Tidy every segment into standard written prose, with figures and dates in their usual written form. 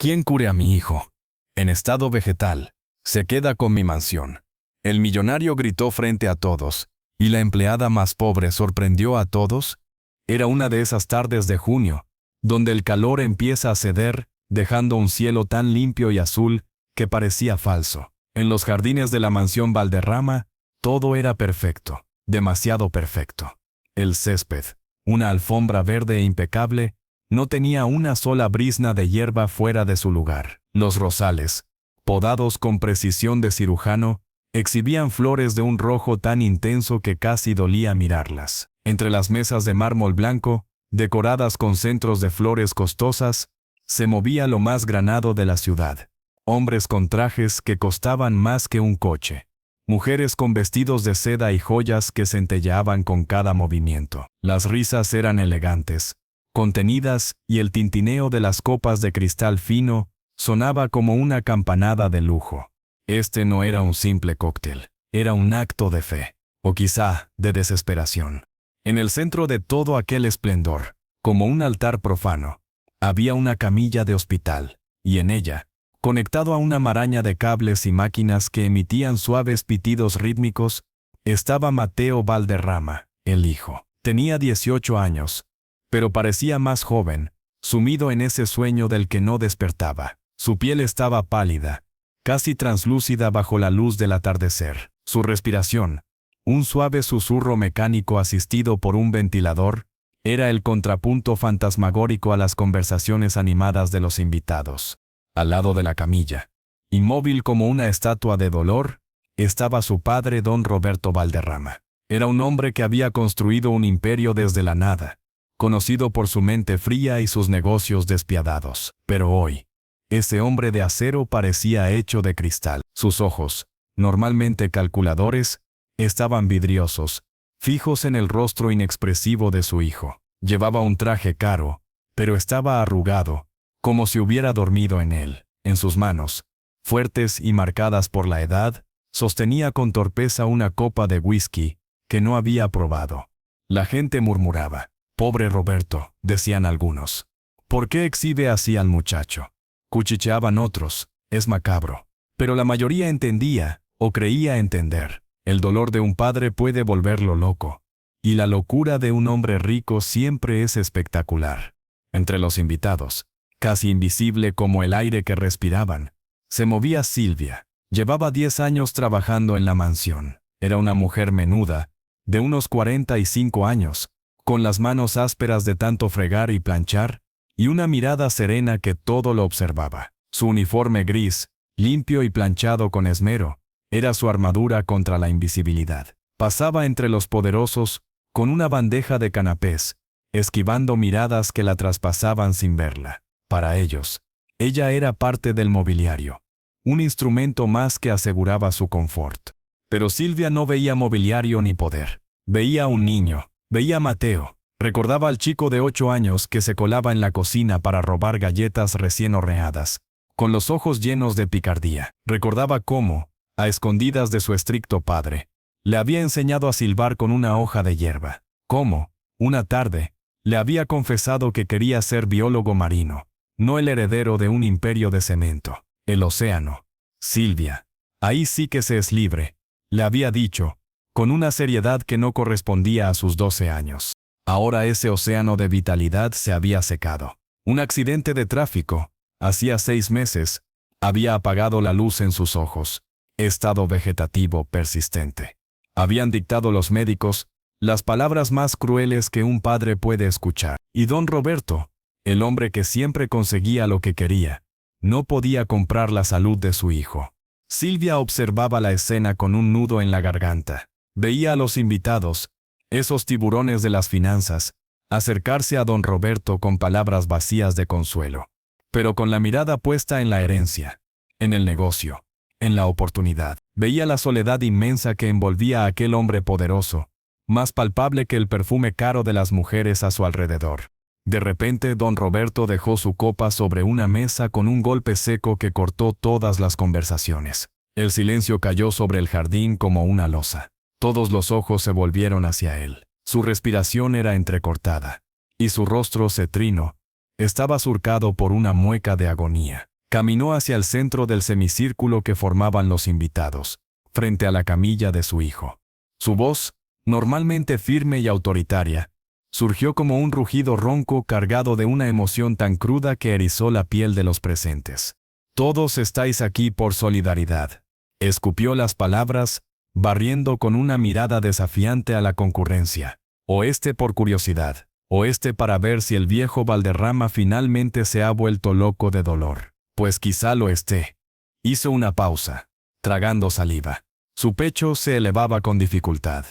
¿Quién cure a mi hijo? En estado vegetal. Se queda con mi mansión. El millonario gritó frente a todos, y la empleada más pobre sorprendió a todos. Era una de esas tardes de junio, donde el calor empieza a ceder, dejando un cielo tan limpio y azul que parecía falso. En los jardines de la mansión Valderrama, todo era perfecto, demasiado perfecto. El césped, una alfombra verde e impecable, no tenía una sola brizna de hierba fuera de su lugar. Los rosales, podados con precisión de cirujano, exhibían flores de un rojo tan intenso que casi dolía mirarlas. Entre las mesas de mármol blanco, decoradas con centros de flores costosas, se movía lo más granado de la ciudad. Hombres con trajes que costaban más que un coche. Mujeres con vestidos de seda y joyas que centelleaban con cada movimiento. Las risas eran elegantes, contenidas, y el tintineo de las copas de cristal fino sonaba como una campanada de lujo. Este no era un simple cóctel, era un acto de fe, o quizá de desesperación. En el centro de todo aquel esplendor, como un altar profano, había una camilla de hospital, y en ella, conectado a una maraña de cables y máquinas que emitían suaves pitidos rítmicos, estaba Mateo Valderrama, el hijo. Tenía 18 años, pero parecía más joven, sumido en ese sueño del que no despertaba. Su piel estaba pálida, casi translúcida bajo la luz del atardecer. Su respiración, un suave susurro mecánico asistido por un ventilador, era el contrapunto fantasmagórico a las conversaciones animadas de los invitados. Al lado de la camilla, inmóvil como una estatua de dolor, estaba su padre don Roberto Valderrama. Era un hombre que había construido un imperio desde la nada, conocido por su mente fría y sus negocios despiadados. Pero hoy, ese hombre de acero parecía hecho de cristal. Sus ojos, normalmente calculadores, estaban vidriosos, fijos en el rostro inexpresivo de su hijo. Llevaba un traje caro, pero estaba arrugado, como si hubiera dormido en él. En sus manos, fuertes y marcadas por la edad, sostenía con torpeza una copa de whisky que no había probado. La gente murmuraba. «Pobre Roberto», decían algunos. «¿Por qué exhibe así al muchacho?». Cuchicheaban otros. «Es macabro». Pero la mayoría entendía, o creía entender. El dolor de un padre puede volverlo loco, y la locura de un hombre rico siempre es espectacular. Entre los invitados, casi invisible como el aire que respiraban, se movía Silvia. Llevaba 10 años trabajando en la mansión. Era una mujer menuda, de unos 45 años, con las manos ásperas de tanto fregar y planchar, y una mirada serena que todo lo observaba. Su uniforme gris, limpio y planchado con esmero, era su armadura contra la invisibilidad. Pasaba entre los poderosos, con una bandeja de canapés, esquivando miradas que la traspasaban sin verla. Para ellos, ella era parte del mobiliario, un instrumento más que aseguraba su confort. Pero Silvia no veía mobiliario ni poder. Veía a un niño. Veía a Mateo. Recordaba al chico de 8 años que se colaba en la cocina para robar galletas recién horneadas, con los ojos llenos de picardía. Recordaba cómo, a escondidas de su estricto padre, le había enseñado a silbar con una hoja de hierba. Cómo, una tarde, le había confesado que quería ser biólogo marino, no el heredero de un imperio de cemento. El océano. Silvia, ahí sí que se es libre, le había dicho, con una seriedad que no correspondía a sus 12 años. Ahora ese océano de vitalidad se había secado. Un accidente de tráfico, hacía 6 meses, había apagado la luz en sus ojos. Estado vegetativo persistente. Habían dictado los médicos las palabras más crueles que un padre puede escuchar. Y don Roberto, el hombre que siempre conseguía lo que quería, no podía comprar la salud de su hijo. Silvia observaba la escena con un nudo en la garganta. Veía a los invitados, esos tiburones de las finanzas, acercarse a don Roberto con palabras vacías de consuelo, pero con la mirada puesta en la herencia, en el negocio, en la oportunidad. Veía la soledad inmensa que envolvía a aquel hombre poderoso, más palpable que el perfume caro de las mujeres a su alrededor. De repente don Roberto dejó su copa sobre una mesa con un golpe seco que cortó todas las conversaciones. El silencio cayó sobre el jardín como una losa. Todos los ojos se volvieron hacia él. Su respiración era entrecortada, y su rostro cetrino estaba surcado por una mueca de agonía. Caminó hacia el centro del semicírculo que formaban los invitados, frente a la camilla de su hijo. Su voz, normalmente firme y autoritaria, surgió como un rugido ronco cargado de una emoción tan cruda que erizó la piel de los presentes. «Todos estáis aquí por solidaridad», escupió las palabras, barriendo con una mirada desafiante a la concurrencia. «O este por curiosidad, o este para ver si el viejo Valderrama finalmente se ha vuelto loco de dolor. Pues quizá lo esté». Hizo una pausa, tragando saliva. Su pecho se elevaba con dificultad.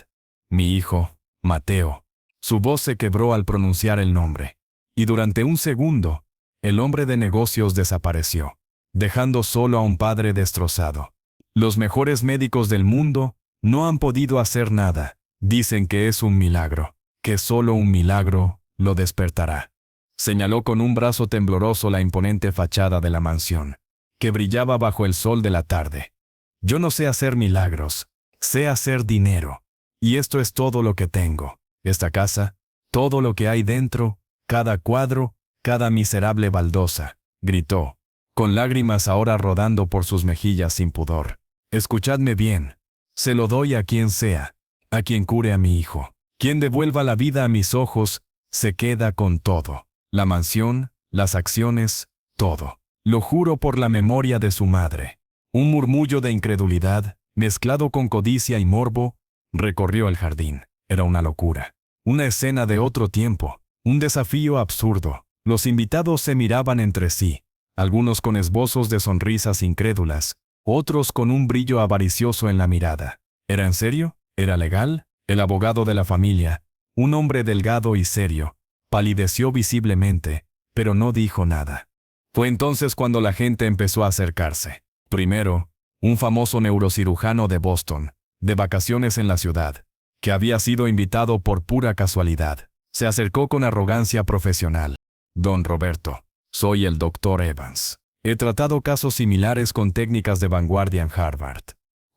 «Mi hijo, Mateo». Su voz se quebró al pronunciar el nombre. Y durante un segundo, el hombre de negocios desapareció, dejando solo a un padre destrozado. Los mejores médicos del mundo no han podido hacer nada. Dicen que es un milagro, que solo un milagro lo despertará. Señaló con un brazo tembloroso la imponente fachada de la mansión, que brillaba bajo el sol de la tarde. «Yo no sé hacer milagros, sé hacer dinero. Y esto es todo lo que tengo. Esta casa, todo lo que hay dentro, cada cuadro, cada miserable baldosa», gritó, con lágrimas ahora rodando por sus mejillas sin pudor. «Escuchadme bien. Se lo doy a quien sea, a quien cure a mi hijo. Quien devuelva la vida a mis ojos, se queda con todo. La mansión, las acciones, todo. Lo juro por la memoria de su madre». Un murmullo de incredulidad, mezclado con codicia y morbo, recorrió el jardín. Era una locura. Una escena de otro tiempo. Un desafío absurdo. Los invitados se miraban entre sí, algunos con esbozos de sonrisas incrédulas, otros con un brillo avaricioso en la mirada. ¿Era en serio? ¿Era legal? El abogado de la familia, un hombre delgado y serio, palideció visiblemente, pero no dijo nada. Fue entonces cuando la gente empezó a acercarse. Primero, un famoso neurocirujano de Boston, de vacaciones en la ciudad, que había sido invitado por pura casualidad, se acercó con arrogancia profesional. «Don Roberto, soy el Dr. Evans. He tratado casos similares con técnicas de vanguardia en Harvard.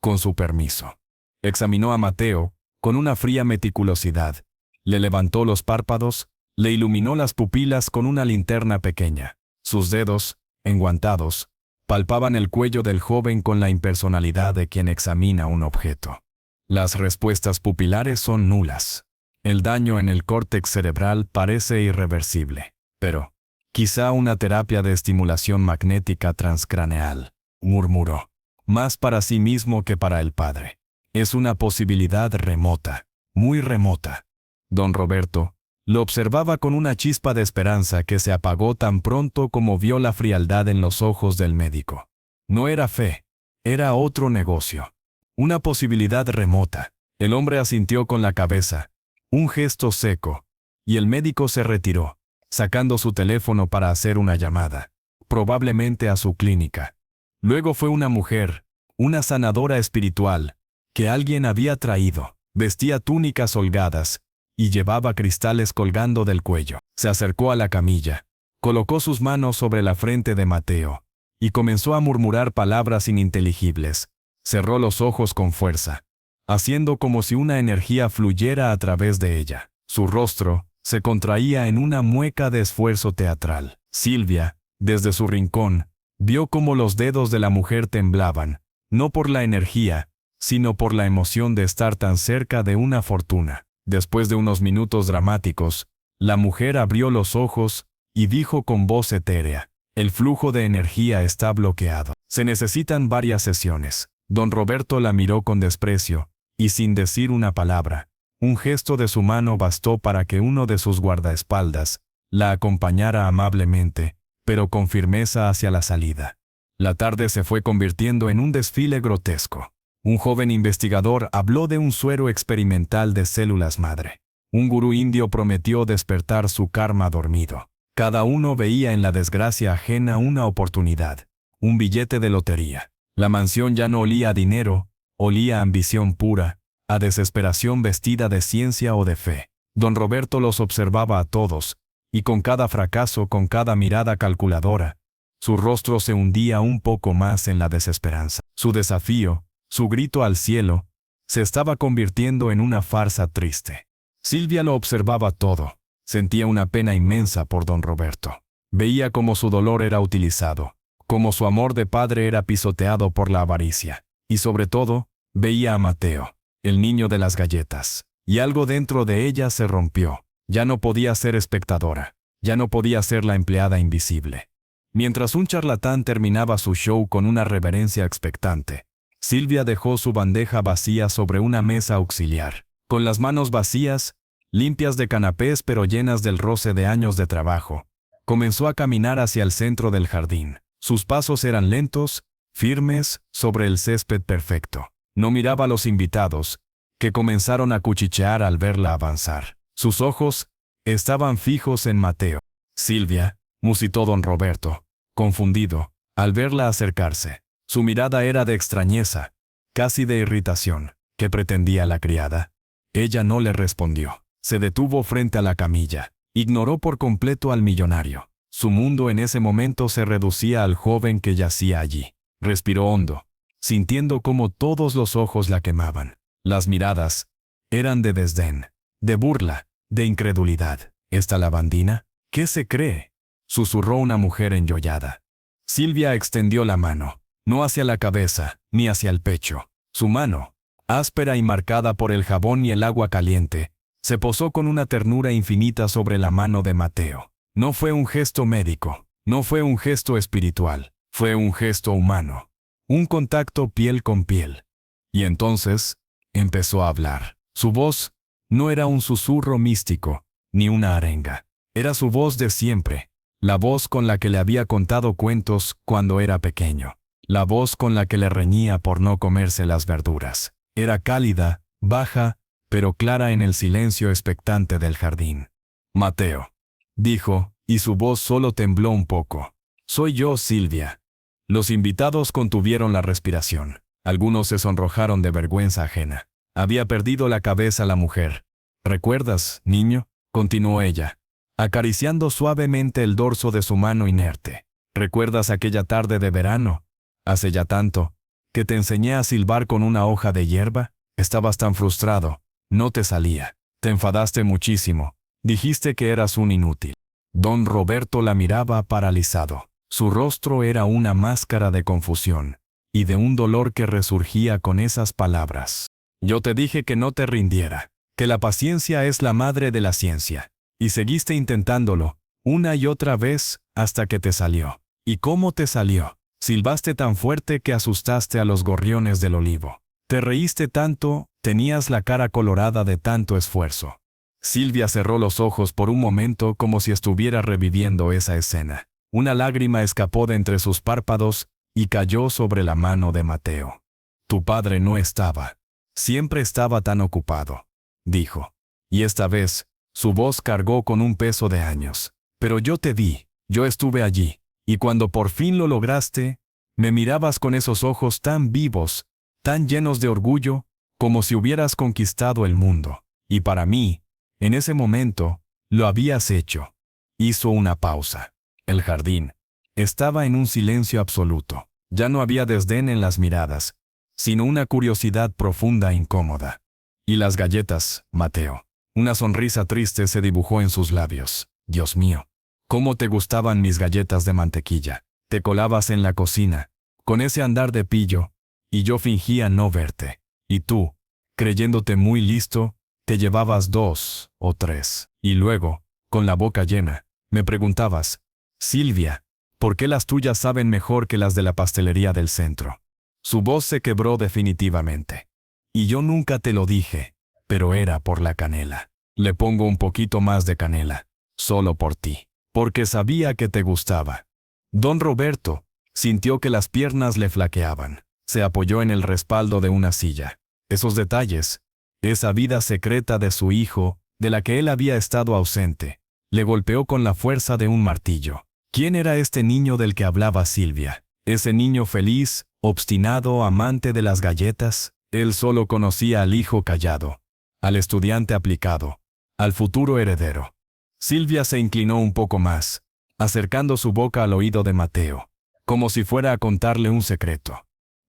Con su permiso». Examinó a Mateo, con una fría meticulosidad. Le levantó los párpados, le iluminó las pupilas con una linterna pequeña. Sus dedos, enguantados, palpaban el cuello del joven con la impersonalidad de quien examina un objeto. Las respuestas pupilares son nulas. El daño en el córtex cerebral parece irreversible. Pero, quizá una terapia de estimulación magnética transcraneal, murmuró, más para sí mismo que para el padre. Es una posibilidad remota, muy remota. Don Roberto lo observaba con una chispa de esperanza que se apagó tan pronto como vio la frialdad en los ojos del médico. No era fe, era otro negocio. Una posibilidad remota. El hombre asintió con la cabeza, un gesto seco, y el médico se retiró, sacando su teléfono para hacer una llamada, probablemente a su clínica. Luego fue una mujer, una sanadora espiritual, que alguien había traído. Vestía túnicas holgadas, y llevaba cristales colgando del cuello. Se acercó a la camilla, colocó sus manos sobre la frente de Mateo, y comenzó a murmurar palabras ininteligibles. Cerró los ojos con fuerza, haciendo como si una energía fluyera a través de ella. Su rostro se contraía en una mueca de esfuerzo teatral. Silvia, desde su rincón, vio cómo los dedos de la mujer temblaban, no por la energía, sino por la emoción de estar tan cerca de una fortuna. Después de unos minutos dramáticos, la mujer abrió los ojos y dijo con voz etérea: «El flujo de energía está bloqueado. Se necesitan varias sesiones». Don Roberto la miró con desprecio, y sin decir una palabra, un gesto de su mano bastó para que uno de sus guardaespaldas la acompañara amablemente, pero con firmeza hacia la salida. La tarde se fue convirtiendo en un desfile grotesco. Un joven investigador habló de un suero experimental de células madre. Un gurú indio prometió despertar su karma dormido. Cada uno veía en la desgracia ajena una oportunidad, un billete de lotería. La mansión ya no olía a dinero, olía a ambición pura, a desesperación vestida de ciencia o de fe. Don Roberto los observaba a todos, y con cada fracaso, con cada mirada calculadora, su rostro se hundía un poco más en la desesperanza. Su desafío, su grito al cielo, se estaba convirtiendo en una farsa triste. Silvia lo observaba todo. Sentía una pena inmensa por don Roberto. Veía cómo su dolor era utilizado, como su amor de padre era pisoteado por la avaricia. Y sobre todo, veía a Mateo, el niño de las galletas. Y algo dentro de ella se rompió. Ya no podía ser espectadora. Ya no podía ser la empleada invisible. Mientras un charlatán terminaba su show con una reverencia expectante, Silvia dejó su bandeja vacía sobre una mesa auxiliar. Con las manos vacías, limpias de canapés pero llenas del roce de años de trabajo, comenzó a caminar hacia el centro del jardín. Sus pasos eran lentos, firmes, sobre el césped perfecto. No miraba a los invitados, que comenzaron a cuchichear al verla avanzar. Sus ojos estaban fijos en Mateo. Silvia, musitó don Roberto, confundido, al verla acercarse. Su mirada era de extrañeza, casi de irritación. ¿Qué pretendía la criada? Ella no le respondió. Se detuvo frente a la camilla. Ignoró por completo al millonario. Su mundo en ese momento se reducía al joven que yacía allí. Respiró hondo, sintiendo cómo todos los ojos la quemaban. Las miradas eran de desdén, de burla, de incredulidad. ¿Esta lavandina? ¿Qué se cree?, susurró una mujer enyollada. Silvia extendió la mano, no hacia la cabeza, ni hacia el pecho. Su mano, áspera y marcada por el jabón y el agua caliente, se posó con una ternura infinita sobre la mano de Mateo. No fue un gesto médico, no fue un gesto espiritual, fue un gesto humano. Un contacto piel con piel. Y entonces, empezó a hablar. Su voz no era un susurro místico, ni una arenga. Era su voz de siempre, la voz con la que le había contado cuentos cuando era pequeño. La voz con la que le reñía por no comerse las verduras. Era cálida, baja, pero clara en el silencio expectante del jardín. Mateo, dijo, y su voz solo tembló un poco. Soy yo, Silvia. Los invitados contuvieron la respiración. Algunos se sonrojaron de vergüenza ajena. Había perdido la cabeza la mujer. ¿Recuerdas, niño?, continuó ella, acariciando suavemente el dorso de su mano inerte. ¿Recuerdas aquella tarde de verano, hace ya tanto, que te enseñé a silbar con una hoja de hierba? Estabas tan frustrado, no te salía. Te enfadaste muchísimo. Dijiste que eras un inútil. Don Roberto la miraba paralizado. Su rostro era una máscara de confusión y de un dolor que resurgía con esas palabras. Yo te dije que no te rindiera, que la paciencia es la madre de la ciencia. Y seguiste intentándolo, una y otra vez, hasta que te salió. ¿Y cómo te salió? Silbaste tan fuerte que asustaste a los gorriones del olivo. Te reíste tanto, tenías la cara colorada de tanto esfuerzo. Silvia cerró los ojos por un momento como si estuviera reviviendo esa escena. Una lágrima escapó de entre sus párpados y cayó sobre la mano de Mateo. Tu padre no estaba. Siempre estaba tan ocupado, dijo. Y esta vez, su voz cargó con un peso de años. Pero yo te vi, yo estuve allí, y cuando por fin lo lograste, me mirabas con esos ojos tan vivos, tan llenos de orgullo, como si hubieras conquistado el mundo. Y para mí, en ese momento, lo habías hecho. Hizo una pausa. El jardín estaba en un silencio absoluto. Ya no había desdén en las miradas, sino una curiosidad profunda e incómoda. ¿Y las galletas, Mateo? Una sonrisa triste se dibujó en sus labios. Dios mío, cómo te gustaban mis galletas de mantequilla. Te colabas en la cocina, con ese andar de pillo, y yo fingía no verte. Y tú, creyéndote muy listo, te llevabas 2 o 3. Y luego, con la boca llena, me preguntabas, Silvia, ¿por qué las tuyas saben mejor que las de la pastelería del centro? Su voz se quebró definitivamente. Y yo nunca te lo dije, pero era por la canela. Le pongo un poquito más de canela, solo por ti, porque sabía que te gustaba. Don Roberto sintió que las piernas le flaqueaban. Se apoyó en el respaldo de una silla. Esos detalles, esa vida secreta de su hijo, de la que él había estado ausente, le golpeó con la fuerza de un martillo. ¿Quién era este niño del que hablaba Silvia? Ese niño feliz, obstinado, amante de las galletas. Él solo conocía al hijo callado, al estudiante aplicado, al futuro heredero. Silvia se inclinó un poco más, acercando su boca al oído de Mateo, como si fuera a contarle un secreto.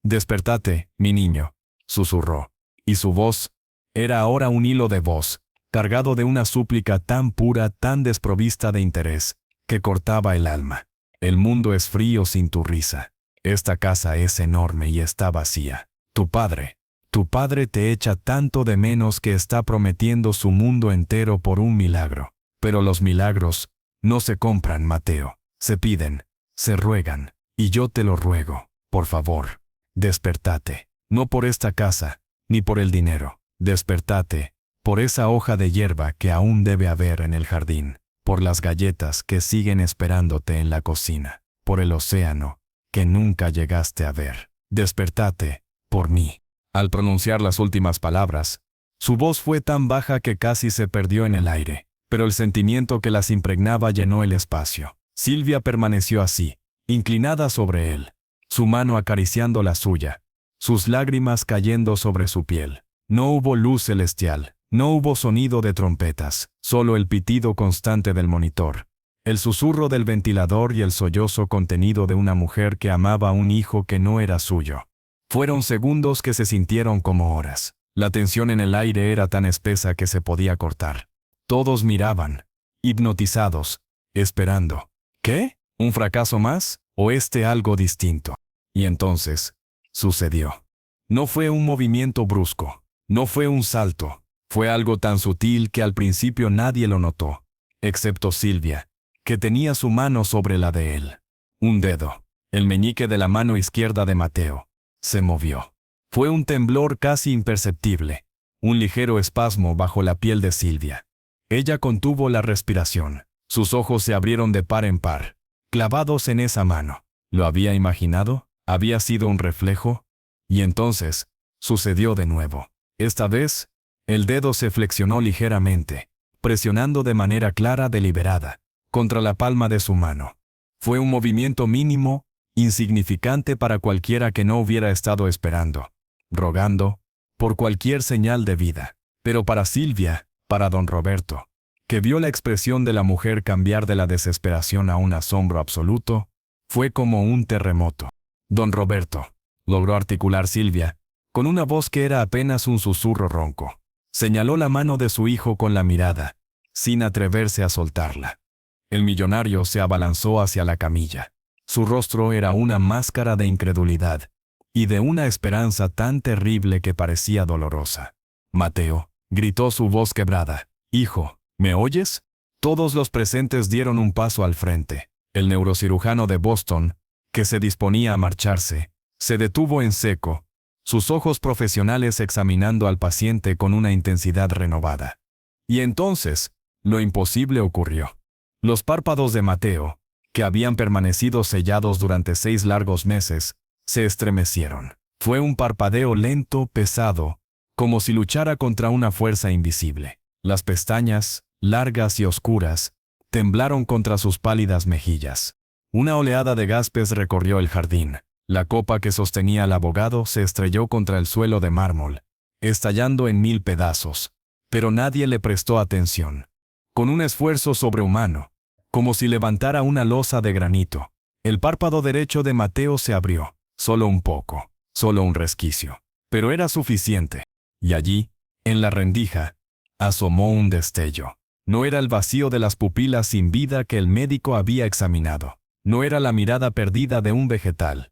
«Despertate, mi niño», susurró, y su voz era ahora un hilo de voz, cargado de una súplica tan pura, tan desprovista de interés, que cortaba el alma. El mundo es frío sin tu risa. Esta casa es enorme y está vacía. Tu padre te echa tanto de menos que está prometiendo su mundo entero por un milagro. Pero los milagros no se compran, Mateo. Se piden, se ruegan. Y yo te lo ruego, por favor, despertate. No por esta casa, ni por el dinero. Despertate, por esa hoja de hierba que aún debe haber en el jardín, por las galletas que siguen esperándote en la cocina, por el océano que nunca llegaste a ver. Despertate, por mí. Al pronunciar las últimas palabras, su voz fue tan baja que casi se perdió en el aire, pero el sentimiento que las impregnaba llenó el espacio. Silvia permaneció así, inclinada sobre él, su mano acariciando la suya, sus lágrimas cayendo sobre su piel. No hubo luz celestial, no hubo sonido de trompetas, solo el pitido constante del monitor, el susurro del ventilador y el sollozo contenido de una mujer que amaba a un hijo que no era suyo. Fueron segundos que se sintieron como horas. La tensión en el aire era tan espesa que se podía cortar. Todos miraban, hipnotizados, esperando. ¿Qué? ¿Un fracaso más? ¿O algo distinto? Y entonces, sucedió. No fue un movimiento brusco, no fue un salto, fue algo tan sutil que al principio nadie lo notó, excepto Silvia, que tenía su mano sobre la de él. Un dedo, el meñique de la mano izquierda de Mateo, se movió. Fue un temblor casi imperceptible, un ligero espasmo bajo la piel de Silvia. Ella contuvo la respiración, sus ojos se abrieron de par en par, clavados en esa mano. ¿Lo había imaginado? ¿Había sido un reflejo? Y entonces, sucedió de nuevo. Esta vez, el dedo se flexionó ligeramente, presionando de manera clara, deliberada, contra la palma de su mano. Fue un movimiento mínimo, insignificante para cualquiera que no hubiera estado esperando, rogando, por cualquier señal de vida. Pero para Silvia, para don Roberto, que vio la expresión de la mujer cambiar de la desesperación a un asombro absoluto, fue como un terremoto. Don Roberto, logró articular Silvia, con una voz que era apenas un susurro ronco. Señaló la mano de su hijo con la mirada, sin atreverse a soltarla. El millonario se abalanzó hacia la camilla. Su rostro era una máscara de incredulidad y de una esperanza tan terrible que parecía dolorosa. Mateo, gritó su voz quebrada. Hijo, ¿me oyes? Todos los presentes dieron un paso al frente. El neurocirujano de Boston, que se disponía a marcharse, se detuvo en seco, sus ojos profesionales examinando al paciente con una intensidad renovada. Y entonces, lo imposible ocurrió. Los párpados de Mateo, que habían permanecido sellados durante 6 largos meses, se estremecieron. Fue un parpadeo lento, pesado, como si luchara contra una fuerza invisible. Las pestañas, largas y oscuras, temblaron contra sus pálidas mejillas. Una oleada de gaspes recorrió el jardín. La copa que sostenía al abogado se estrelló contra el suelo de mármol, estallando en 1000 pedazos. Pero nadie le prestó atención. Con un esfuerzo sobrehumano, como si levantara una losa de granito, el párpado derecho de Mateo se abrió, solo un poco, solo un resquicio. Pero era suficiente. Y allí, en la rendija, asomó un destello. No era el vacío de las pupilas sin vida que el médico había examinado. No era la mirada perdida de un vegetal.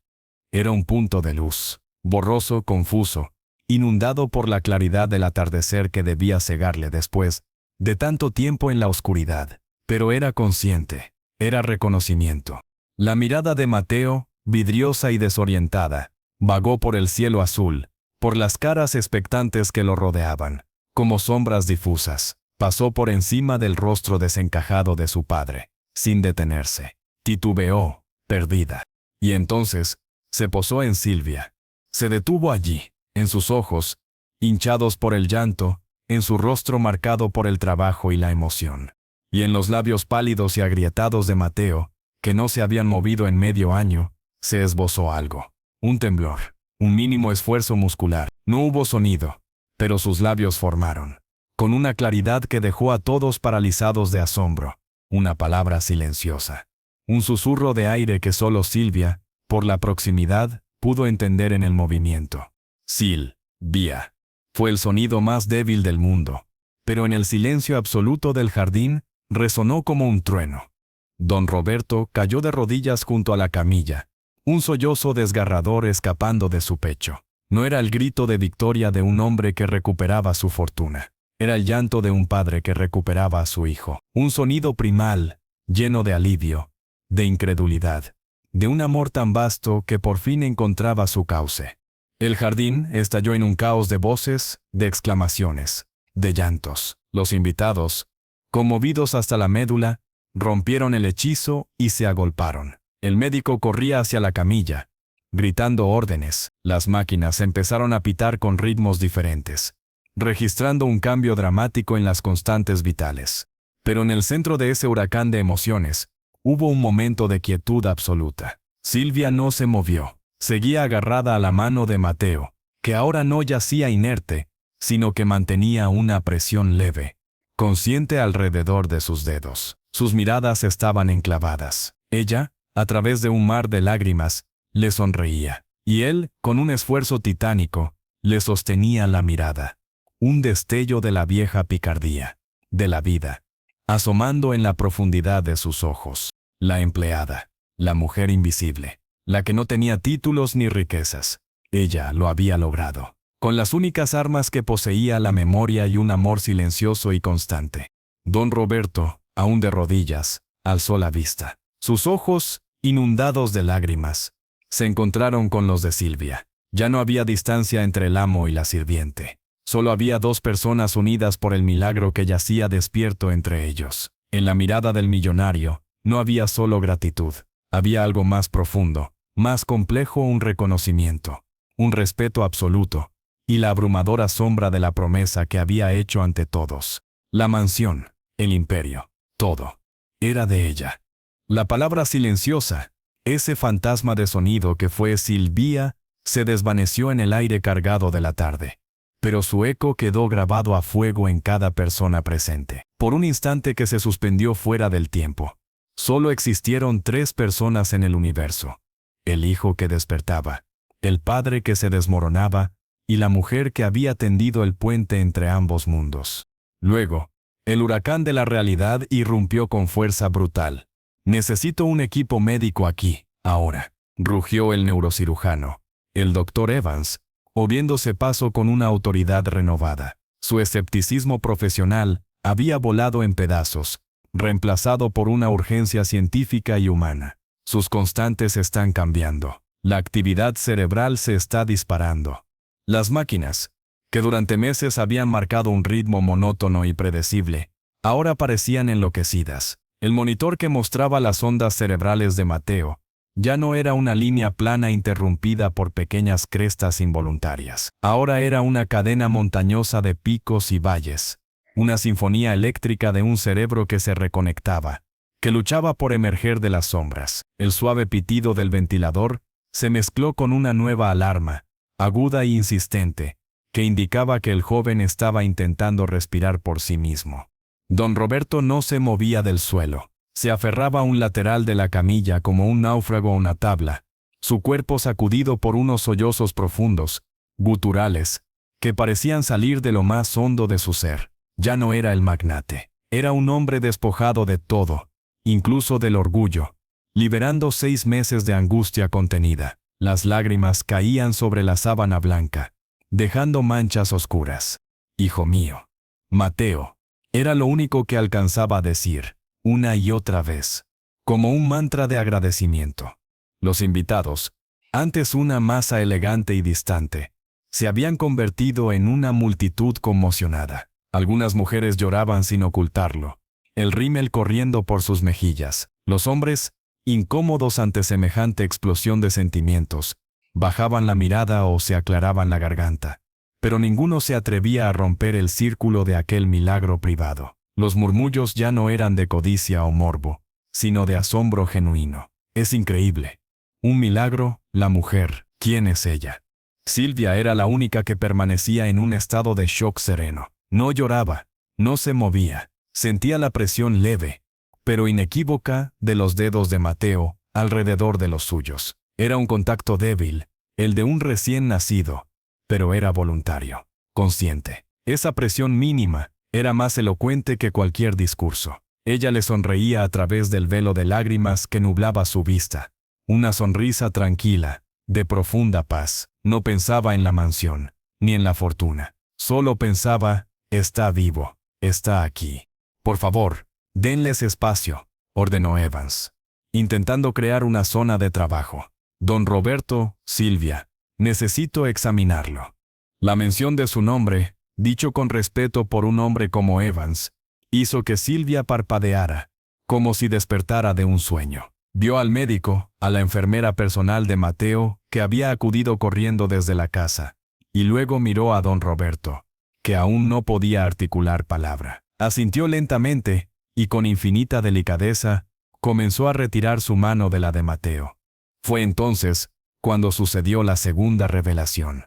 Era un punto de luz, borroso, confuso, inundado por la claridad del atardecer que debía cegarle después de tanto tiempo en la oscuridad. Pero era consciente, era reconocimiento. La mirada de Mateo, vidriosa y desorientada, vagó por el cielo azul, por las caras expectantes que lo rodeaban, como sombras difusas. Pasó por encima del rostro desencajado de su padre, sin detenerse. Titubeó, perdida. Y entonces, se posó en Silvia. Se detuvo allí, en sus ojos, hinchados por el llanto, en su rostro marcado por el trabajo y la emoción. Y en los labios pálidos y agrietados de Mateo, que no se habían movido en medio año, se esbozó algo. Un temblor, un mínimo esfuerzo muscular. No hubo sonido, pero sus labios formaron, con una claridad que dejó a todos paralizados de asombro, una palabra silenciosa. Un susurro de aire que solo Silvia, por la proximidad, pudo entender en el movimiento. Silvia. Fue el sonido más débil del mundo, pero en el silencio absoluto del jardín, resonó como un trueno. Don Roberto cayó de rodillas junto a la camilla, un sollozo desgarrador escapando de su pecho. No era el grito de victoria de un hombre que recuperaba su fortuna. Era el llanto de un padre que recuperaba a su hijo. Un sonido primal, lleno de alivio, de incredulidad, de un amor tan vasto que por fin encontraba su cauce. El jardín estalló en un caos de voces, de exclamaciones, de llantos. Los invitados, conmovidos hasta la médula, rompieron el hechizo y se agolparon. El médico corría hacia la camilla, gritando órdenes. Las máquinas empezaron a pitar con ritmos diferentes, registrando un cambio dramático en las constantes vitales. Pero en el centro de ese huracán de emociones, hubo un momento de quietud absoluta. Silvia no se movió. Seguía agarrada a la mano de Mateo, que ahora no yacía inerte, sino que mantenía una presión leve, consciente alrededor de sus dedos. Sus miradas estaban enclavadas. Ella, a través de un mar de lágrimas, le sonreía, y él, con un esfuerzo titánico, le sostenía la mirada. Un destello de la vieja picardía, de la vida, asomando en la profundidad de sus ojos. La empleada, la mujer invisible, la que no tenía títulos ni riquezas. Ella lo había logrado, con las únicas armas que poseía, la memoria y un amor silencioso y constante. Don Roberto, aún de rodillas, alzó la vista. Sus ojos, inundados de lágrimas, se encontraron con los de Silvia. Ya no había distancia entre el amo y la sirviente. Solo había dos personas unidas por el milagro que yacía despierto entre ellos. En la mirada del millonario, no había solo gratitud. Había algo más profundo, más complejo, un reconocimiento, un respeto absoluto, y la abrumadora sombra de la promesa que había hecho ante todos. La mansión, el imperio, todo, era de ella. La palabra silenciosa, ese fantasma de sonido que fue Silvia, se desvaneció en el aire cargado de la tarde. Pero su eco quedó grabado a fuego en cada persona presente. Por un instante que se suspendió fuera del tiempo. Solo existieron tres personas en el universo: el hijo que despertaba, el padre que se desmoronaba, y la mujer que había tendido el puente entre ambos mundos. Luego, el huracán de la realidad irrumpió con fuerza brutal. «Necesito un equipo médico aquí, ahora», rugió el neurocirujano, el doctor Evans, moviéndose paso con una autoridad renovada. Su escepticismo profesional había volado en pedazos, reemplazado por una urgencia científica y humana. Sus constantes están cambiando. La actividad cerebral se está disparando. Las máquinas, que durante meses habían marcado un ritmo monótono y predecible, ahora parecían enloquecidas. El monitor que mostraba las ondas cerebrales de Mateo ya no era una línea plana interrumpida por pequeñas crestas involuntarias. Ahora era una cadena montañosa de picos y valles, una sinfonía eléctrica de un cerebro que se reconectaba, que luchaba por emerger de las sombras. El suave pitido del ventilador se mezcló con una nueva alarma, aguda e insistente, que indicaba que el joven estaba intentando respirar por sí mismo. Don Roberto no se movía del suelo. Se aferraba a un lateral de la camilla como un náufrago a una tabla, su cuerpo sacudido por unos sollozos profundos, guturales, que parecían salir de lo más hondo de su ser. Ya no era el magnate. Era un hombre despojado de todo, incluso del orgullo, liberando 6 meses de angustia contenida. Las lágrimas caían sobre la sábana blanca, dejando manchas oscuras. «Hijo mío». Mateo. Era lo único que alcanzaba a decir, una y otra vez, como un mantra de agradecimiento. Los invitados, antes una masa elegante y distante, se habían convertido en una multitud conmocionada. Algunas mujeres lloraban sin ocultarlo, el rímel corriendo por sus mejillas. Los hombres, incómodos ante semejante explosión de sentimientos, bajaban la mirada o se aclaraban la garganta. Pero ninguno se atrevía a romper el círculo de aquel milagro privado. Los murmullos ya no eran de codicia o morbo, sino de asombro genuino. «Es increíble. Un milagro, la mujer. ¿Quién es ella?». Silvia era la única que permanecía en un estado de shock sereno. No lloraba, no se movía. Sentía la presión leve, pero inequívoca, de los dedos de Mateo alrededor de los suyos. Era un contacto débil, el de un recién nacido, pero era voluntario, consciente. Esa presión mínima era más elocuente que cualquier discurso. Ella le sonreía a través del velo de lágrimas que nublaba su vista. Una sonrisa tranquila, de profunda paz. No pensaba en la mansión, ni en la fortuna. Solo pensaba, está vivo, está aquí. Por favor, denles espacio, ordenó Evans, intentando crear una zona de trabajo. Don Roberto, Silvia, necesito examinarlo. La mención de su nombre, dicho con respeto por un hombre como Evans, hizo que Silvia parpadeara, como si despertara de un sueño. Vio al médico, a la enfermera personal de Mateo, que había acudido corriendo desde la casa, y luego miró a don Roberto, que aún no podía articular palabra. Asintió lentamente, y con infinita delicadeza, comenzó a retirar su mano de la de Mateo. Fue entonces cuando sucedió la segunda revelación.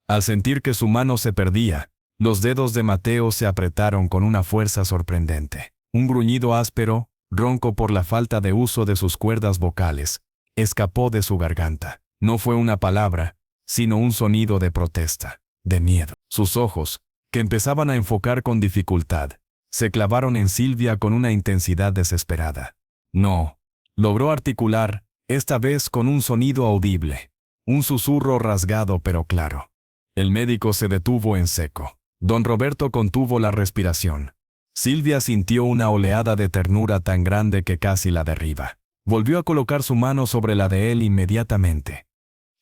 Al sentir que su mano se perdía, los dedos de Mateo se apretaron con una fuerza sorprendente. Un gruñido áspero, ronco por la falta de uso de sus cuerdas vocales, escapó de su garganta. No fue una palabra, sino un sonido de protesta, de miedo. Sus ojos, que empezaban a enfocar con dificultad, se clavaron en Silvia con una intensidad desesperada. No, logró articular, esta vez con un sonido audible, un susurro rasgado pero claro. El médico se detuvo en seco. Don Roberto contuvo la respiración. Silvia sintió una oleada de ternura tan grande que casi la derriba. Volvió a colocar su mano sobre la de él inmediatamente.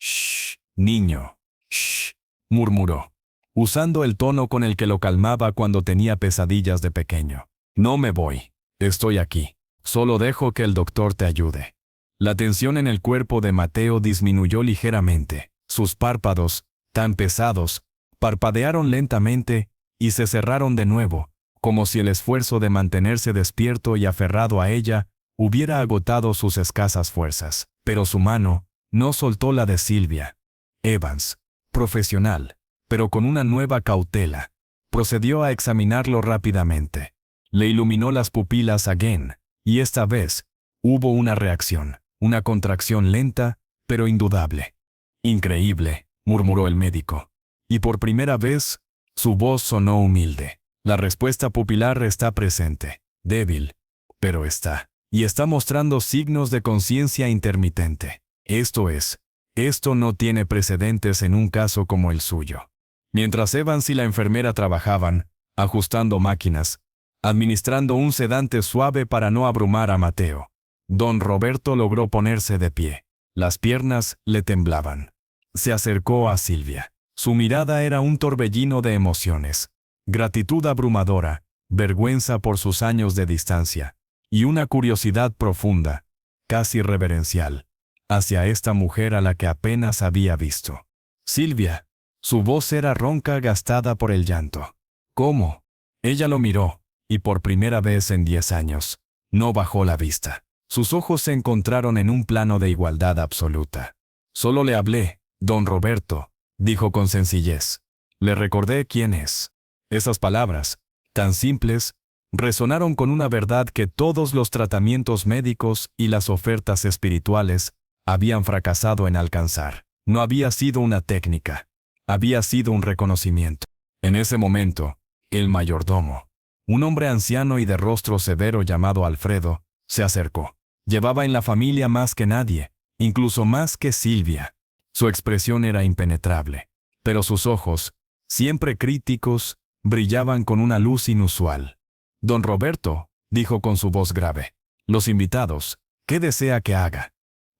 «Shh, niño, shh», murmuró, usando el tono con el que lo calmaba cuando tenía pesadillas de pequeño. «No me voy. Estoy aquí. Solo dejo que el doctor te ayude». La tensión en el cuerpo de Mateo disminuyó ligeramente. Sus párpados, tan pesados, parpadearon lentamente y se cerraron de nuevo, como si el esfuerzo de mantenerse despierto y aferrado a ella hubiera agotado sus escasas fuerzas. Pero su mano no soltó la de Silvia. Evans, profesional, pero con una nueva cautela, procedió a examinarlo rápidamente. Le iluminó las pupilas a Gen, y esta vez hubo una reacción, una contracción lenta, pero indudable. «Increíble», murmuró el médico. Y por primera vez, su voz sonó humilde. «La respuesta pupilar está presente, débil, pero está. Y está mostrando signos de conciencia intermitente. Esto no tiene precedentes en un caso como el suyo». Mientras Evans y la enfermera trabajaban, ajustando máquinas, administrando un sedante suave para no abrumar a Mateo, don Roberto logró ponerse de pie. Las piernas le temblaban. Se acercó a Silvia. Su mirada era un torbellino de emociones, gratitud abrumadora, vergüenza por sus años de distancia, y una curiosidad profunda, casi reverencial, hacia esta mujer a la que apenas había visto. «Silvia». Su voz era ronca, gastada por el llanto. «¿Cómo?». Ella lo miró, y por primera vez en 10 años, no bajó la vista. Sus ojos se encontraron en un plano de igualdad absoluta. «Solo le hablé, don Roberto», dijo con sencillez. «Le recordé quién es». Esas palabras, tan simples, resonaron con una verdad que todos los tratamientos médicos y las ofertas espirituales habían fracasado en alcanzar. No había sido una técnica, había sido un reconocimiento. En ese momento, el mayordomo, un hombre anciano y de rostro severo llamado Alfredo, se acercó. Llevaba en la familia más que nadie, incluso más que Silvia. Su expresión era impenetrable, pero sus ojos, siempre críticos, brillaban con una luz inusual. «Don Roberto», dijo con su voz grave, «los invitados, ¿qué desea que haga?».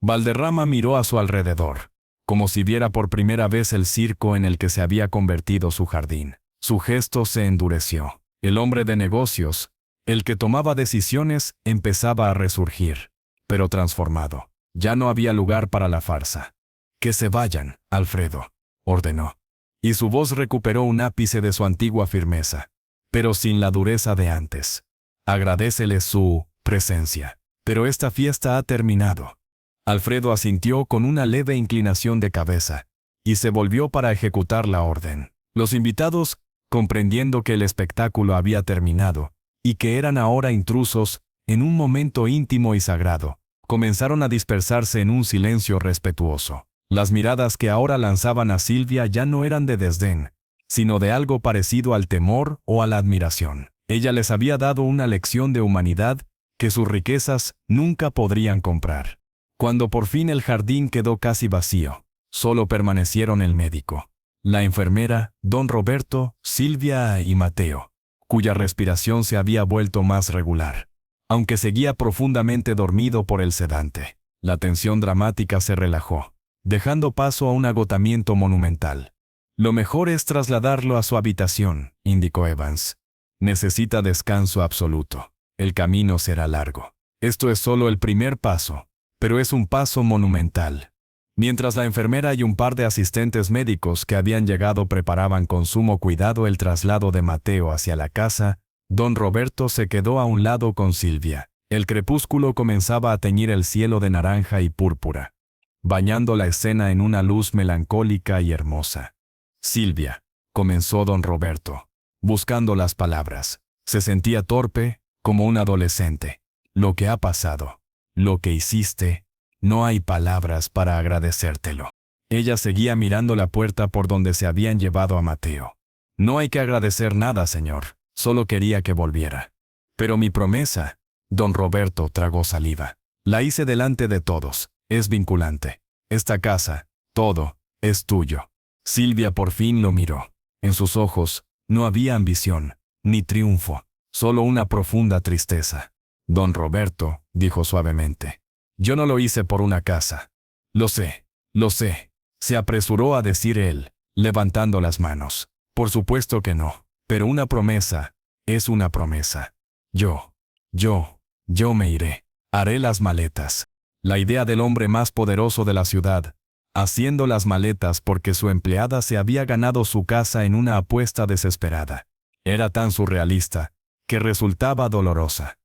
Valderrama miró a su alrededor, como si viera por primera vez el circo en el que se había convertido su jardín. Su gesto se endureció. El hombre de negocios, el que tomaba decisiones, empezaba a resurgir, pero transformado. Ya no había lugar para la farsa. «Que se vayan, Alfredo», ordenó. Y su voz recuperó un ápice de su antigua firmeza, pero sin la dureza de antes. «Agradécele su presencia. Pero esta fiesta ha terminado». Alfredo asintió con una leve inclinación de cabeza, y se volvió para ejecutar la orden. Los invitados, comprendiendo que el espectáculo había terminado, y que eran ahora intrusos, en un momento íntimo y sagrado, comenzaron a dispersarse en un silencio respetuoso. Las miradas que ahora lanzaban a Silvia ya no eran de desdén, sino de algo parecido al temor o a la admiración. Ella les había dado una lección de humanidad que sus riquezas nunca podrían comprar. Cuando por fin el jardín quedó casi vacío, solo permanecieron el médico, la enfermera, don Roberto, Silvia y Mateo, cuya respiración se había vuelto más regular. Aunque seguía profundamente dormido por el sedante, la tensión dramática se relajó, dejando paso a un agotamiento monumental. Lo mejor es trasladarlo a su habitación, indicó Evans. Necesita descanso absoluto. El camino será largo. Esto es solo el primer paso, pero es un paso monumental. Mientras la enfermera y un par de asistentes médicos que habían llegado preparaban con sumo cuidado el traslado de Mateo hacia la casa, don Roberto se quedó a un lado con Silvia. El crepúsculo comenzaba a teñir el cielo de naranja y púrpura, bañando la escena en una luz melancólica y hermosa. Silvia, comenzó don Roberto, buscando las palabras. Se sentía torpe, como un adolescente. Lo que ha pasado, lo que hiciste, no hay palabras para agradecértelo. Ella seguía mirando la puerta por donde se habían llevado a Mateo. No hay que agradecer nada, señor, solo quería que volviera. Pero mi promesa, don Roberto tragó saliva. La hice delante de todos, es vinculante. Esta casa, todo, es tuyo. Silvia por fin lo miró. En sus ojos, no había ambición, ni triunfo, solo una profunda tristeza. Don Roberto, dijo suavemente, yo no lo hice por una casa. Lo sé, se apresuró a decir él, levantando las manos. Por supuesto que no, pero una promesa, es una promesa. Yo me iré, haré las maletas. La idea del hombre más poderoso de la ciudad, haciendo las maletas porque su empleada se había ganado su casa en una apuesta desesperada, era tan surrealista, que resultaba dolorosa.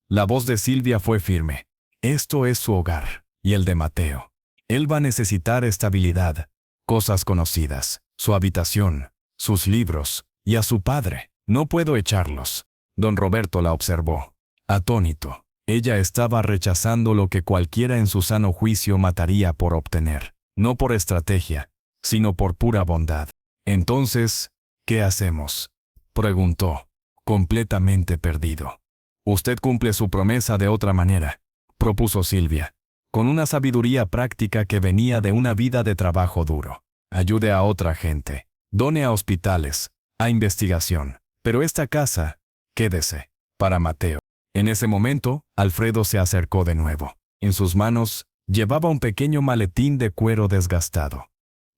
La voz de Silvia fue firme. Esto es su hogar, y el de Mateo. Él va a necesitar estabilidad, cosas conocidas, su habitación, sus libros, y a su padre. No puedo echarlos. Don Roberto la observó, atónito. Ella estaba rechazando lo que cualquiera en su sano juicio mataría por obtener, no por estrategia, sino por pura bondad. Entonces, ¿qué hacemos?, preguntó, completamente perdido. Usted cumple su promesa de otra manera, propuso Silvia, con una sabiduría práctica que venía de una vida de trabajo duro. Ayude a otra gente, done a hospitales, a investigación, pero esta casa, quédese, para Mateo. En ese momento, Alfredo se acercó de nuevo. En sus manos, llevaba un pequeño maletín de cuero desgastado.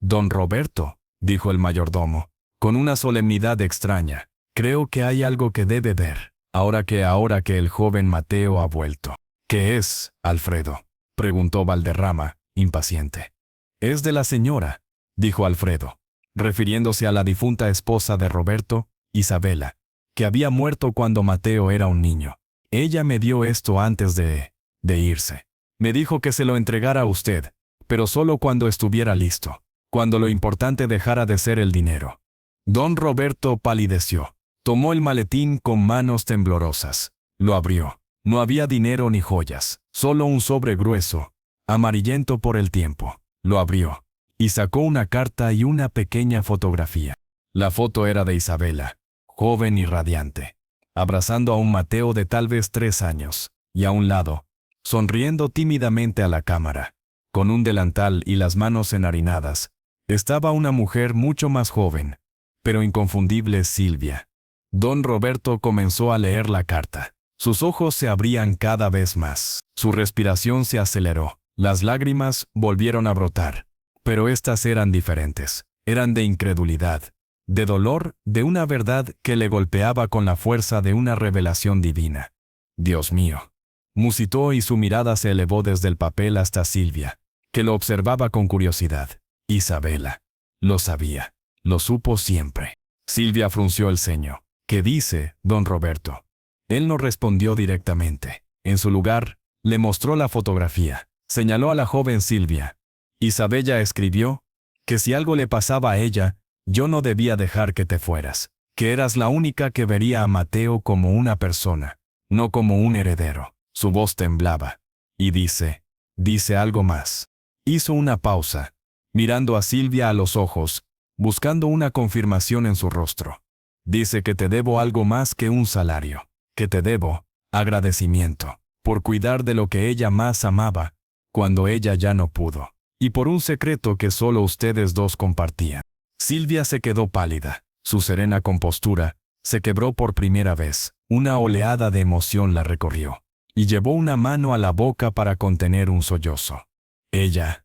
Don Roberto, dijo el mayordomo, con una solemnidad extraña, creo que hay algo que debe ver, ahora que el joven Mateo ha vuelto. ¿Qué es, Alfredo?, preguntó Valderrama, impaciente. Es de la señora, dijo Alfredo, refiriéndose a la difunta esposa de Roberto, Isabela, que había muerto cuando Mateo era un niño. Ella me dio esto antes de irse. Me dijo que se lo entregara a usted, pero solo cuando estuviera listo, cuando lo importante dejara de ser el dinero. Don Roberto palideció. Tomó el maletín con manos temblorosas. Lo abrió. No había dinero ni joyas, solo un sobre grueso, amarillento por el tiempo. Lo abrió y sacó una carta y una pequeña fotografía. La foto era de Isabela, joven y radiante, abrazando a un Mateo de tal vez 3 años, y a un lado, sonriendo tímidamente a la cámara, con un delantal y las manos enharinadas, estaba una mujer mucho más joven, pero inconfundible, Silvia. Don Roberto comenzó a leer la carta. Sus ojos se abrían cada vez más. Su respiración se aceleró. Las lágrimas volvieron a brotar. Pero estas eran diferentes. Eran de incredulidad, de dolor, de una verdad que le golpeaba con la fuerza de una revelación divina. Dios mío, musitó, y su mirada se elevó desde el papel hasta Silvia, que lo observaba con curiosidad. Isabela. Lo sabía. Lo supo siempre. Silvia frunció el ceño. ¿Qué dice, don Roberto? Él no respondió directamente. En su lugar, le mostró la fotografía. Señaló a la joven Silvia. Isabella escribió que si algo le pasaba a ella, yo no debía dejar que te fueras, que eras la única que vería a Mateo como una persona, no como un heredero. Su voz temblaba. Y dice algo más. Hizo una pausa, mirando a Silvia a los ojos, buscando una confirmación en su rostro. Dice que te debo algo más que un salario, que te debo agradecimiento, por cuidar de lo que ella más amaba, cuando ella ya no pudo, y por un secreto que solo ustedes dos compartían. Silvia se quedó pálida, su serena compostura se quebró por primera vez, una oleada de emoción la recorrió, y llevó una mano a la boca para contener un sollozo. Ella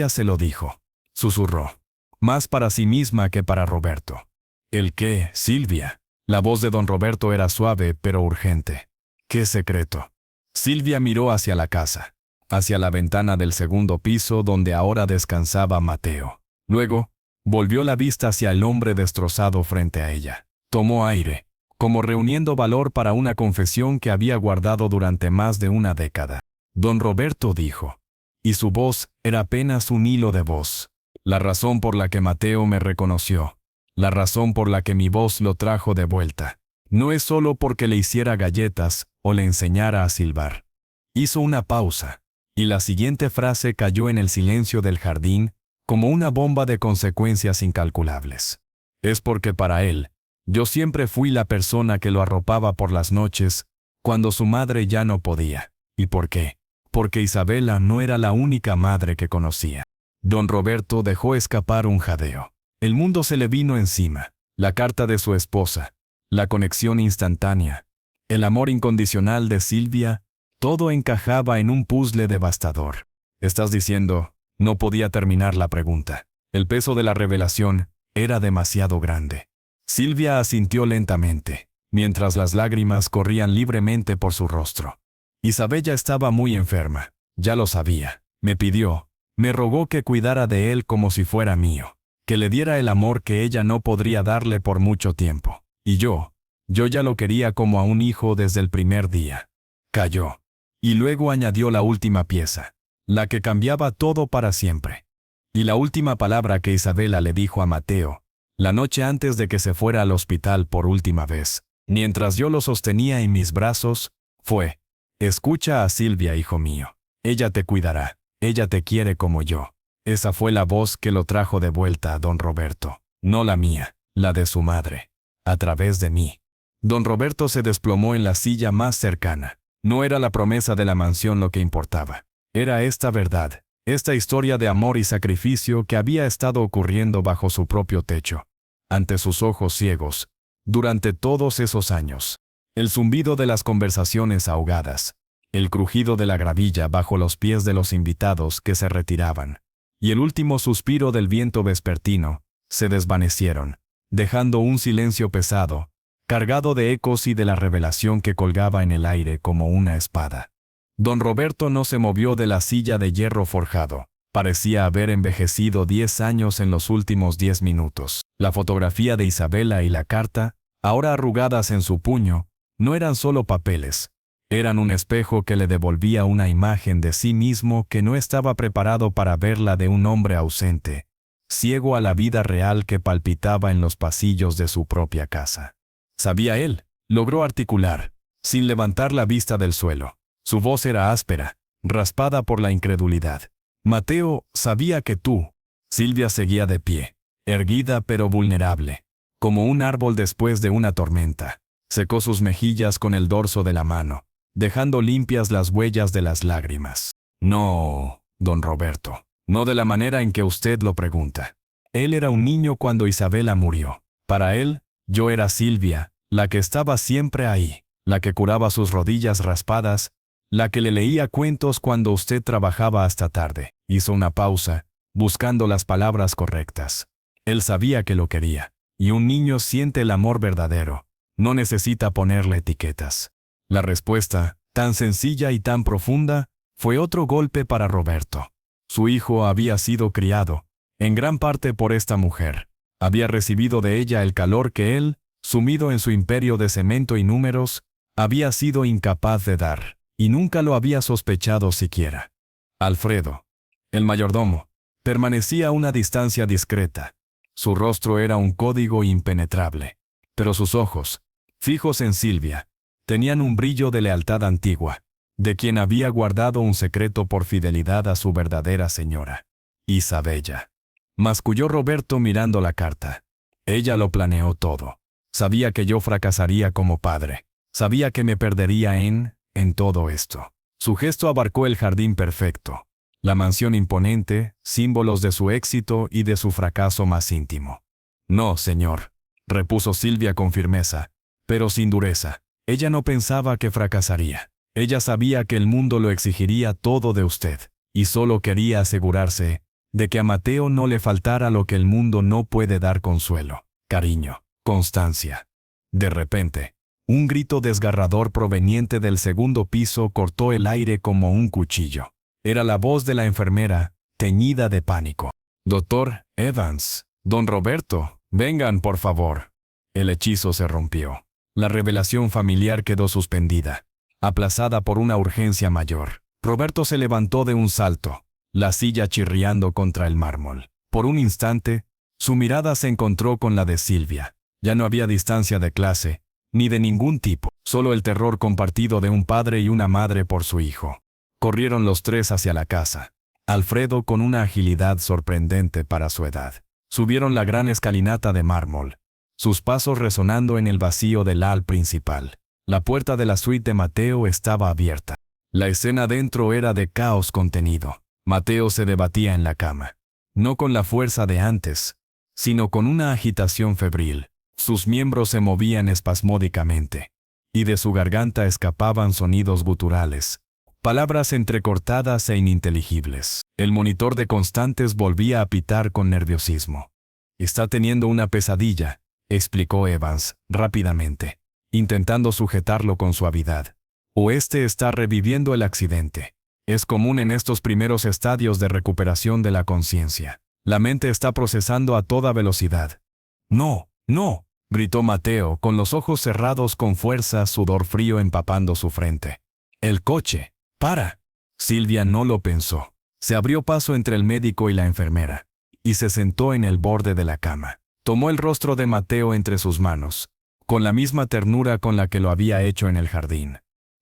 se lo dijo, susurró, más para sí misma que para Roberto. ¿El qué, Silvia? La voz de don Roberto era suave pero urgente. ¿Qué secreto? Silvia miró hacia la casa, hacia la ventana del segundo piso donde ahora descansaba Mateo. Luego, volvió la vista hacia el hombre destrozado frente a ella. Tomó aire, como reuniendo valor para una confesión que había guardado durante más de una década. Don Roberto dijo, y su voz era apenas un hilo de voz. La razón por la que Mateo me reconoció, la razón por la que mi voz lo trajo de vuelta, no es solo porque le hiciera galletas o le enseñara a silbar. Hizo una pausa, y la siguiente frase cayó en el silencio del jardín como una bomba de consecuencias incalculables. Es porque para él, yo siempre fui la persona que lo arropaba por las noches, cuando su madre ya no podía. ¿Y por qué? Porque Isabela no era la única madre que conocía. Don Roberto dejó escapar un jadeo. El mundo se le vino encima, la carta de su esposa, la conexión instantánea, el amor incondicional de Silvia, todo encajaba en un puzzle devastador. ¿Estás diciendo? No podía terminar la pregunta. El peso de la revelación era demasiado grande. Silvia asintió lentamente, mientras las lágrimas corrían libremente por su rostro. Isabella estaba muy enferma, ya lo sabía. Me rogó que cuidara de él como si fuera mío, que le diera el amor que ella no podría darle por mucho tiempo. Y yo ya lo quería como a un hijo desde el primer día. Calló. Y luego añadió la última pieza, la que cambiaba todo para siempre. Y la última palabra que Isabela le dijo a Mateo, la noche antes de que se fuera al hospital por última vez, mientras yo lo sostenía en mis brazos, fue: escucha a Silvia, hijo mío. Ella te cuidará. Ella te quiere como yo. Esa fue la voz que lo trajo de vuelta a don Roberto, no la mía, la de su madre, a través de mí. Don Roberto se desplomó en la silla más cercana. No era la promesa de la mansión lo que importaba. Era esta verdad, esta historia de amor y sacrificio que había estado ocurriendo bajo su propio techo, ante sus ojos ciegos, durante todos esos años. El zumbido de las conversaciones ahogadas, el crujido de la gravilla bajo los pies de los invitados que se retiraban, y el último suspiro del viento vespertino, se desvanecieron, dejando un silencio pesado, cargado de ecos y de la revelación que colgaba en el aire como una espada. Don Roberto no se movió de la silla de hierro forjado. Parecía haber envejecido 10 años en los últimos 10 minutos. La fotografía de Isabela y la carta, ahora arrugadas en su puño, no eran solo papeles. Eran un espejo que le devolvía una imagen de sí mismo que no estaba preparado para verla, de un hombre ausente, ciego a la vida real que palpitaba en los pasillos de su propia casa. ¿Sabía él? Logró articular, sin levantar la vista del suelo. Su voz era áspera, raspada por la incredulidad. Mateo, sabía que tú. Silvia seguía de pie, erguida pero vulnerable, como un árbol después de una tormenta. Secó sus mejillas con el dorso de la mano, dejando limpias las huellas de las lágrimas. No, don Roberto, no de la manera en que usted lo pregunta. Él era un niño cuando Isabela murió. Para él, yo era Silvia, la que estaba siempre ahí, la que curaba sus rodillas raspadas, la que le leía cuentos cuando usted trabajaba hasta tarde. Hizo una pausa, buscando las palabras correctas. Él sabía que lo quería, y un niño siente el amor verdadero. No necesita ponerle etiquetas. La respuesta, tan sencilla y tan profunda, fue otro golpe para Roberto. Su hijo había sido criado, en gran parte por esta mujer. Había recibido de ella el calor que él, sumido en su imperio de cemento y números, había sido incapaz de dar, y nunca lo había sospechado siquiera. Alfredo, el mayordomo, permanecía a una distancia discreta. Su rostro era un código impenetrable, pero sus ojos, fijos en Silvia, tenían un brillo de lealtad antigua, de quien había guardado un secreto por fidelidad a su verdadera señora, Isabella. Masculló Roberto mirando la carta. Ella lo planeó todo. Sabía que yo fracasaría como padre. Sabía que me perdería en todo esto. Su gesto abarcó el jardín perfecto. La mansión imponente, símbolos de su éxito y de su fracaso más íntimo. No, señor, repuso Silvia con firmeza, pero sin dureza. Ella no pensaba que fracasaría. Ella sabía que el mundo lo exigiría todo de usted, y solo quería asegurarse de que a Mateo no le faltara lo que el mundo no puede dar: consuelo, cariño, constancia. De repente, un grito desgarrador proveniente del segundo piso cortó el aire como un cuchillo. Era la voz de la enfermera, teñida de pánico. «Doctor Evans, don Roberto, vengan por favor». El hechizo se rompió. La revelación familiar quedó suspendida, aplazada por una urgencia mayor. Roberto se levantó de un salto, la silla chirriando contra el mármol. Por un instante, su mirada se encontró con la de Silvia. Ya no había distancia de clase, ni de ningún tipo, solo el terror compartido de un padre y una madre por su hijo. Corrieron los tres hacia la casa. Alfredo, con una agilidad sorprendente para su edad, subieron la gran escalinata de mármol, sus pasos resonando en el vacío del hall principal. La puerta de la suite de Mateo estaba abierta. La escena dentro era de caos contenido. Mateo se debatía en la cama, no con la fuerza de antes, sino con una agitación febril. Sus miembros se movían espasmódicamente, y de su garganta escapaban sonidos guturales, palabras entrecortadas e ininteligibles. El monitor de constantes volvía a pitar con nerviosismo. «Está teniendo una pesadilla», explicó Evans, rápidamente, intentando sujetarlo con suavidad. «O está reviviendo el accidente. Es común en estos primeros estadios de recuperación de la conciencia. La mente está procesando a toda velocidad». «No, no», gritó Mateo, con los ojos cerrados con fuerza, sudor frío empapando su frente. «El coche. ¡Para!». Silvia no lo pensó. Se abrió paso entre el médico y la enfermera, y se sentó en el borde de la cama. Tomó el rostro de Mateo entre sus manos, con la misma ternura con la que lo había hecho en el jardín.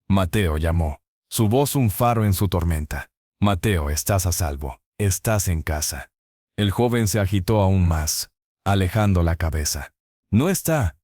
«Mateo», llamó, su voz un faro en su tormenta. «Mateo, estás a salvo. Estás en casa». El joven se agitó aún más, alejando la cabeza. No está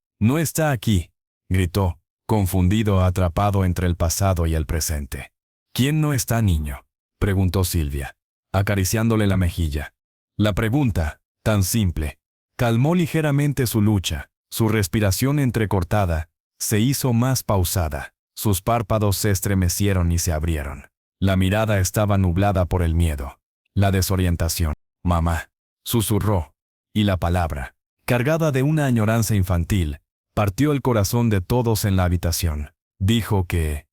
aquí», gritó, confundido, atrapado entre el pasado y el presente. «¿Quién no está, niño?», preguntó Silvia, acariciándole la mejilla. La pregunta, tan simple, calmó ligeramente su lucha. Su respiración entrecortada se hizo más pausada. Sus párpados se estremecieron y se abrieron. La mirada estaba nublada por el miedo, la desorientación. «Mamá», susurró, y la palabra, cargada de una añoranza infantil, partió el corazón de todos en la habitación. Dijo que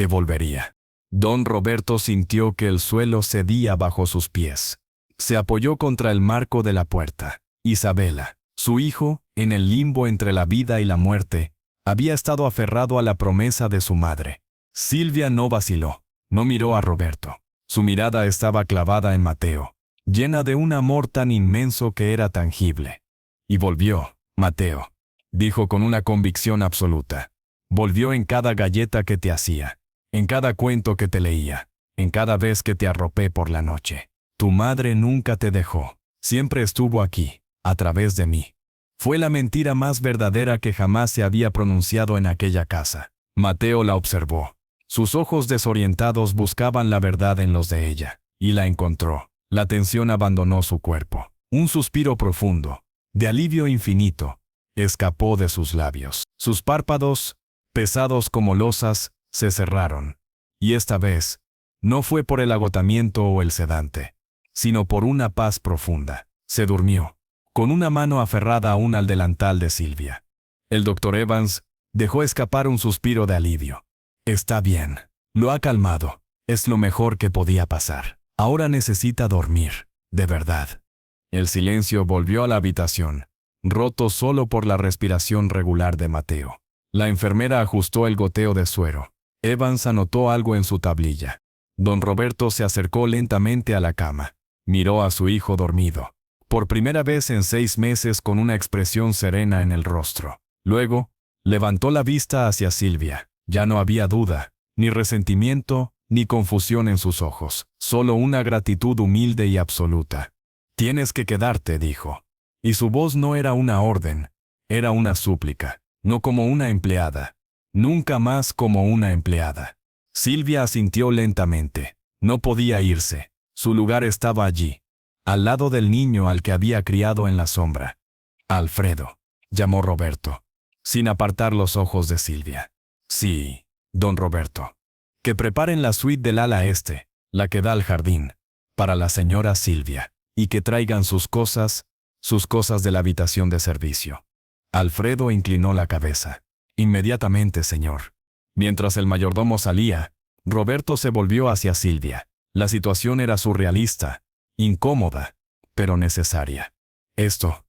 volvería. Don Roberto sintió que el suelo cedía bajo sus pies. Se apoyó contra el marco de la puerta. Isabela, su hijo, en el limbo entre la vida y la muerte, había estado aferrado a la promesa de su madre. Silvia no vaciló, no miró a Roberto. Su mirada estaba clavada en Mateo, llena de un amor tan inmenso que era tangible. «Y volvió, Mateo», dijo con una convicción absoluta. «Volvió en cada galleta que te hacía, en cada cuento que te leía, en cada vez que te arropé por la noche. Tu madre nunca te dejó, siempre estuvo aquí, a través de mí». Fue la mentira más verdadera que jamás se había pronunciado en aquella casa. Mateo la observó. Sus ojos desorientados buscaban la verdad en los de ella, y la encontró. La tensión abandonó su cuerpo. Un suspiro profundo, de alivio infinito, escapó de sus labios. Sus párpados, pesados como losas, se cerraron. Y esta vez, no fue por el agotamiento o el sedante, sino por una paz profunda. Se durmió, con una mano aferrada aún al delantal de Silvia. El doctor Evans dejó escapar un suspiro de alivio. «Está bien. Lo ha calmado. Es lo mejor que podía pasar. Ahora necesita dormir, de verdad». El silencio volvió a la habitación, roto solo por la respiración regular de Mateo. La enfermera ajustó el goteo de suero. Evans anotó algo en su tablilla. Don Roberto se acercó lentamente a la cama. Miró a su hijo dormido, por primera vez en 6 meses, con una expresión serena en el rostro. Luego, levantó la vista hacia Silvia. Ya no había duda, ni resentimiento, ni confusión en sus ojos, solo una gratitud humilde y absoluta. «Tienes que quedarte», dijo. Y su voz no era una orden, era una súplica. no como una empleada. Nunca más como una empleada. Silvia asintió lentamente. No podía irse. Su lugar estaba allí, al lado del niño al que había criado en la sombra. Alfredo, llamó Roberto, sin apartar los ojos de Silvia. Sí, don Roberto. Que preparen la suite del ala este, la que da al jardín, para la señora Silvia, y que traigan sus cosas de la habitación de servicio. Alfredo inclinó la cabeza. Inmediatamente, señor. Mientras el mayordomo salía, Roberto se volvió hacia Silvia. La situación era surrealista, incómoda, pero necesaria. Esto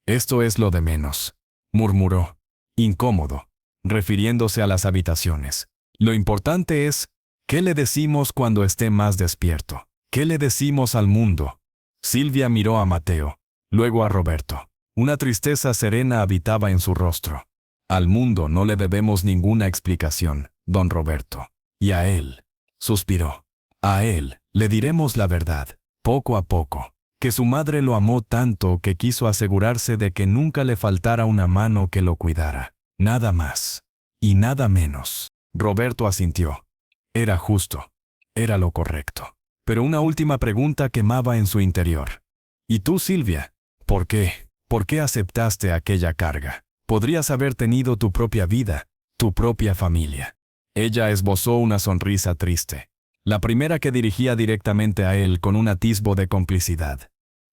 es lo de menos, murmuró, incómodo, refiriéndose a las habitaciones. Lo importante es, ¿qué le decimos cuando esté más despierto? ¿Qué le decimos al mundo? Silvia miró a Mateo, luego a Roberto. Una tristeza serena habitaba en su rostro. Al mundo no le debemos ninguna explicación, don Roberto. Y a él, suspiró, a él le diremos la verdad, poco a poco, que su madre lo amó tanto que quiso asegurarse de que nunca le faltara una mano que lo cuidara. Nada más. Y nada menos. Roberto asintió. Era justo. Era lo correcto. Pero una última pregunta quemaba en su interior. ¿Y tú, Silvia? ¿Por qué? ¿Por qué aceptaste aquella carga? Podrías haber tenido tu propia vida, tu propia familia. Ella esbozó una sonrisa triste, la primera que dirigía directamente a él con un atisbo de complicidad.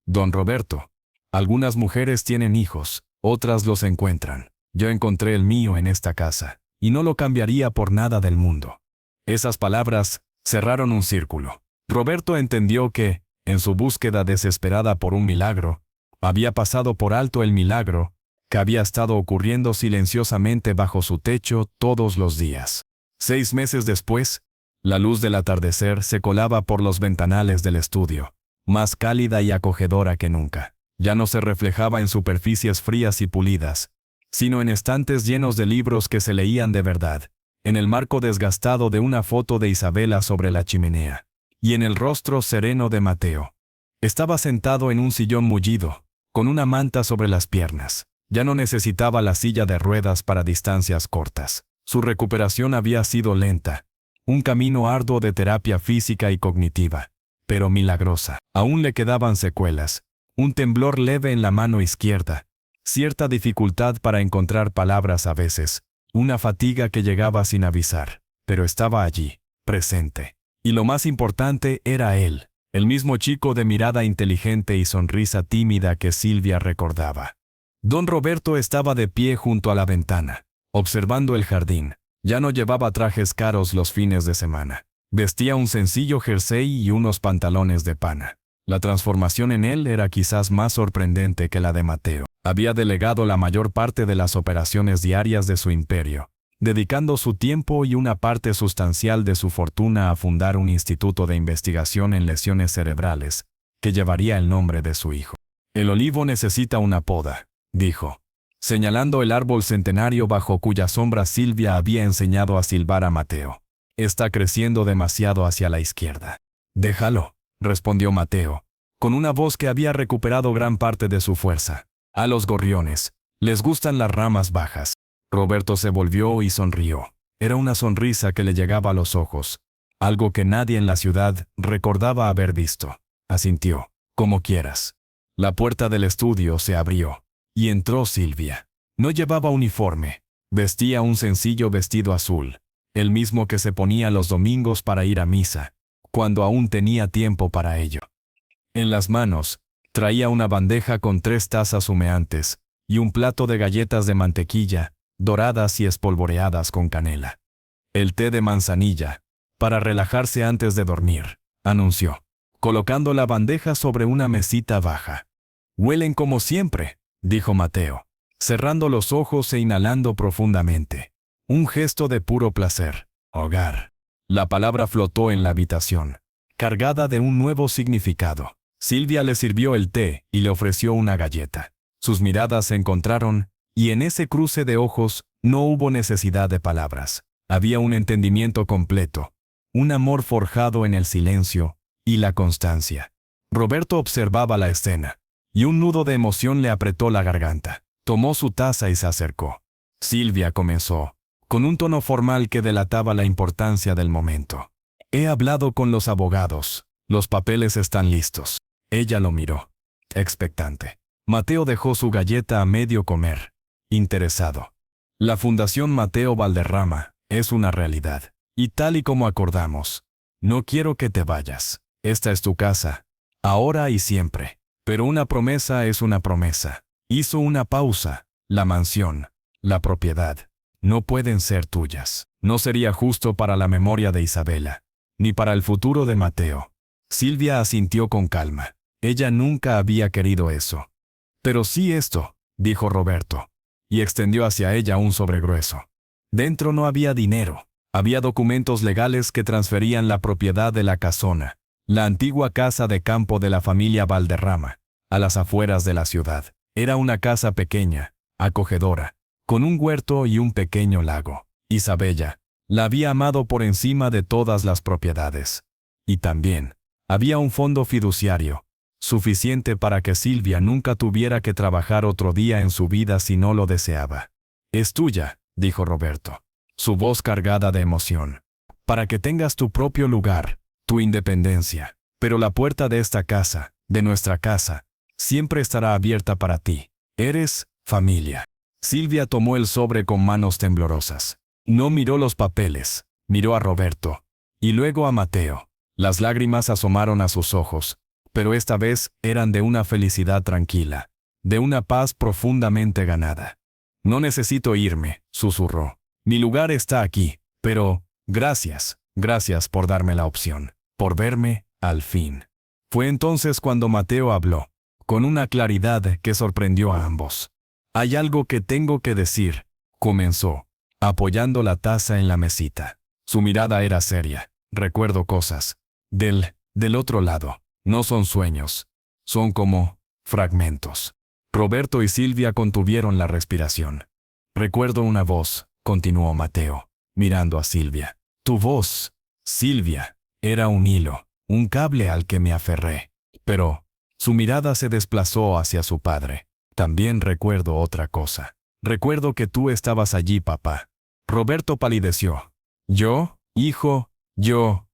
Don Roberto, algunas mujeres tienen hijos, otras los encuentran. Yo encontré el mío en esta casa, y no lo cambiaría por nada del mundo. Esas palabras cerraron un círculo. Roberto entendió que, en su búsqueda desesperada por un milagro, había pasado por alto el milagro que había estado ocurriendo silenciosamente bajo su techo todos los días. 6 meses después, la luz del atardecer se colaba por los ventanales del estudio, más cálida y acogedora que nunca. Ya no se reflejaba en superficies frías y pulidas, sino en estantes llenos de libros que se leían de verdad, en el marco desgastado de una foto de Isabela sobre la chimenea, y en el rostro sereno de Mateo. Estaba sentado en un sillón mullido, con una manta sobre las piernas. Ya no necesitaba la silla de ruedas para distancias cortas. Su recuperación había sido lenta, un camino arduo de terapia física y cognitiva, pero milagrosa. Aún le quedaban secuelas, un temblor leve en la mano izquierda, cierta dificultad para encontrar palabras a veces, una fatiga que llegaba sin avisar, pero estaba allí, presente. Y lo más importante era él, el mismo chico de mirada inteligente y sonrisa tímida que Silvia recordaba. Don Roberto estaba de pie junto a la ventana, observando el jardín. Ya no llevaba trajes caros los fines de semana. Vestía un sencillo jersey y unos pantalones de pana. La transformación en él era quizás más sorprendente que la de Mateo. Había delegado la mayor parte de las operaciones diarias de su imperio, dedicando su tiempo y una parte sustancial de su fortuna a fundar un instituto de investigación en lesiones cerebrales, que llevaría el nombre de su hijo. El olivo necesita una poda, dijo, señalando el árbol centenario bajo cuya sombra Silvia había enseñado a silbar a Mateo. Está creciendo demasiado hacia la izquierda. Déjalo, respondió Mateo, con una voz que había recuperado gran parte de su fuerza. A los gorriones les gustan las ramas bajas. Roberto se volvió y sonrió. Era una sonrisa que le llegaba a los ojos, algo que nadie en la ciudad recordaba haber visto. Asintió, como quieras. La puerta del estudio se abrió, y entró Silvia. No llevaba uniforme, vestía un sencillo vestido azul, el mismo que se ponía los domingos para ir a misa, cuando aún tenía tiempo para ello. En las manos, traía una bandeja con 3 tazas humeantes, y un plato de galletas de mantequilla, doradas y espolvoreadas con canela. El té de manzanilla, para relajarse antes de dormir, anunció, colocando la bandeja sobre una mesita baja. Huelen como siempre, dijo Mateo, cerrando los ojos e inhalando profundamente. Un gesto de puro placer. Hogar. La palabra flotó en la habitación, cargada de un nuevo significado. Silvia le sirvió el té y le ofreció una galleta. Sus miradas se encontraron, y en ese cruce de ojos no hubo necesidad de palabras. Había un entendimiento completo, un amor forjado en el silencio y la constancia. Roberto observaba la escena, y un nudo de emoción le apretó la garganta. Tomó su taza y se acercó. Silvia comenzó, con un tono formal que delataba la importancia del momento. He hablado con los abogados. Los papeles están listos. Ella lo miró, expectante. Mateo dejó su galleta a medio comer, interesado. La Fundación Mateo Valderrama es una realidad. Y tal y como acordamos, no quiero que te vayas. Esta es tu casa, ahora y siempre. Pero una promesa es una promesa. Hizo una pausa. La mansión, la propiedad, no pueden ser tuyas. No sería justo para la memoria de Isabela, ni para el futuro de Mateo. Silvia asintió con calma. Ella nunca había querido eso. Pero sí esto, dijo Roberto, y extendió hacia ella un sobre grueso. Dentro no había dinero. Había documentos legales que transferían la propiedad de la casona, la antigua casa de campo de la familia Valderrama, a las afueras de la ciudad. Era una casa pequeña, acogedora, con un huerto y un pequeño lago. Isabella la había amado por encima de todas las propiedades. Y también había un fondo fiduciario, suficiente para que Silvia nunca tuviera que trabajar otro día en su vida si no lo deseaba. Es tuya, dijo Roberto, su voz cargada de emoción, para que tengas tu propio lugar, tu independencia. Pero la puerta de esta casa, de nuestra casa, siempre estará abierta para ti. Eres familia. Silvia tomó el sobre con manos temblorosas. No miró los papeles, miró a Roberto, y luego a Mateo. Las lágrimas asomaron a sus ojos, pero esta vez eran de una felicidad tranquila, de una paz profundamente ganada. No necesito irme, susurró. Mi lugar está aquí, pero, gracias por darme la opción, por verme, al fin. Fue entonces cuando Mateo habló, con una claridad que sorprendió a ambos. Hay algo que tengo que decir, comenzó, apoyando la taza en la mesita. Su mirada era seria. Recuerdo cosas. Del otro lado. No son sueños. Son como fragmentos. Roberto y Silvia contuvieron la respiración. Recuerdo una voz, continuó Mateo, mirando a Silvia. Tu voz, Silvia, era un hilo, un cable al que me aferré. Pero su mirada se desplazó hacia su padre. También recuerdo otra cosa. Recuerdo que tú estabas allí, papá. Roberto palideció. ¿Yo, hijo? Yo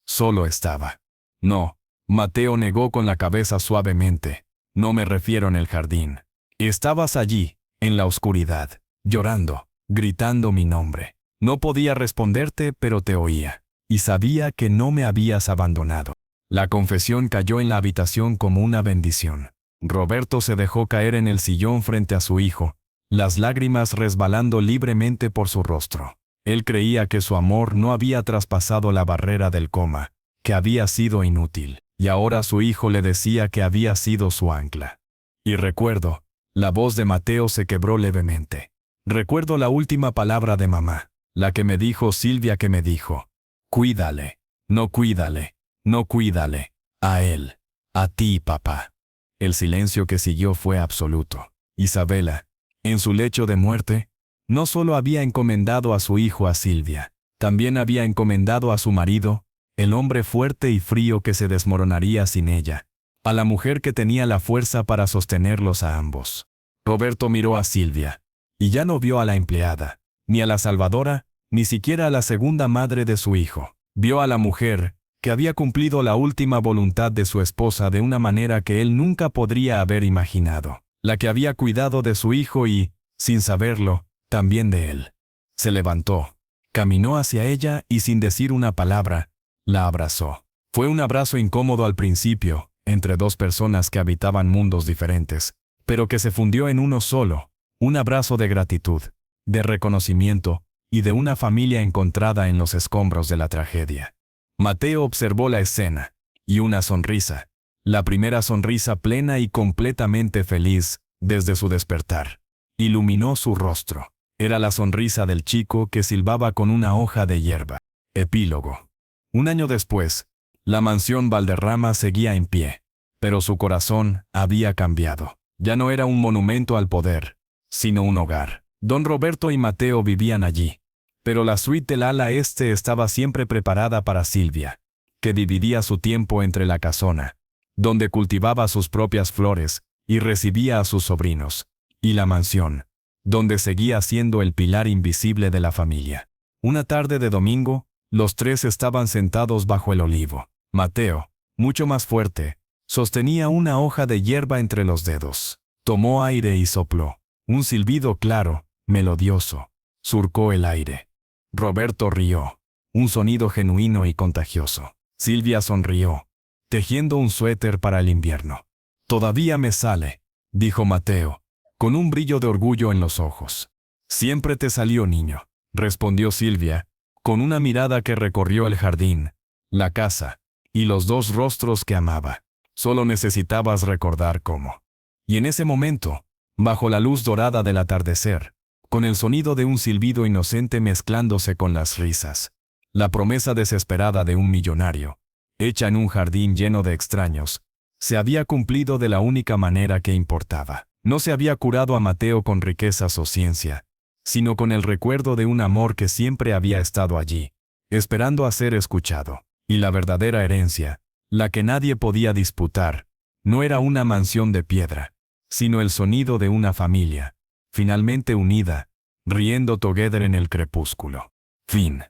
solo estaba. No, Mateo negó con la cabeza suavemente. No me refiero en el jardín. Estabas allí, en la oscuridad, llorando, gritando mi nombre. No podía responderte, pero te oía. Y sabía que no me habías abandonado. La confesión cayó en la habitación como una bendición. Roberto se dejó caer en el sillón frente a su hijo, las lágrimas resbalando libremente por su rostro. Él creía que su amor no había traspasado la barrera del coma, que había sido inútil, y ahora su hijo le decía que había sido su ancla. Y recuerdo, la voz de Mateo se quebró levemente. Recuerdo la última palabra de mamá, la que me dijo Silvia que me dijo. Cuídale, no cuídale, no cuídale, a él, a ti, papá. El silencio que siguió fue absoluto. Isabela, en su lecho de muerte, no solo había encomendado a su hijo a Silvia, también había encomendado a su marido, el hombre fuerte y frío que se desmoronaría sin ella, a la mujer que tenía la fuerza para sostenerlos a ambos. Roberto miró a Silvia, y ya no vio a la empleada, ni a la salvadora, ni siquiera a la segunda madre de su hijo. Vio a la mujer, que había cumplido la última voluntad de su esposa de una manera que él nunca podría haber imaginado, la que había cuidado de su hijo y, sin saberlo, también de él. Se levantó, caminó hacia ella y sin decir una palabra, la abrazó. Fue un abrazo incómodo al principio, entre dos personas que habitaban mundos diferentes, pero que se fundió en uno solo, un abrazo de gratitud, de reconocimiento y de una familia encontrada en los escombros de la tragedia. Mateo observó la escena, y una sonrisa, la primera sonrisa plena y completamente feliz desde su despertar, iluminó su rostro. Era la sonrisa del chico que silbaba con una hoja de hierba. Epílogo. Un año después, la mansión Valderrama seguía en pie, pero su corazón había cambiado. Ya no era un monumento al poder, sino un hogar. Don Roberto y Mateo vivían allí, pero la suite del ala este estaba siempre preparada para Silvia, que dividía su tiempo entre la casona, donde cultivaba sus propias flores y recibía a sus sobrinos, y la mansión, donde seguía siendo el pilar invisible de la familia. Una tarde de domingo, los tres estaban sentados bajo el olivo. Mateo, mucho más fuerte, sostenía una hoja de hierba entre los dedos. Tomó aire y sopló. Un silbido claro, melodioso, surcó el aire. Roberto rió. Un sonido genuino y contagioso. Silvia sonrió, tejiendo un suéter para el invierno. «Todavía me sale», dijo Mateo, con un brillo de orgullo en los ojos. «Siempre te salió, niño», respondió Silvia, con una mirada que recorrió el jardín, la casa, y los dos rostros que amaba. Solo necesitabas recordar cómo. Y en ese momento, bajo la luz dorada del atardecer, con el sonido de un silbido inocente mezclándose con las risas, la promesa desesperada de un millonario, hecha en un jardín lleno de extraños, se había cumplido de la única manera que importaba. No se había curado a Mateo con riquezas o ciencia, sino con el recuerdo de un amor que siempre había estado allí, esperando a ser escuchado. Y la verdadera herencia, la que nadie podía disputar, no era una mansión de piedra, sino el sonido de una familia, finalmente unida, riendo together en el crepúsculo. Fin.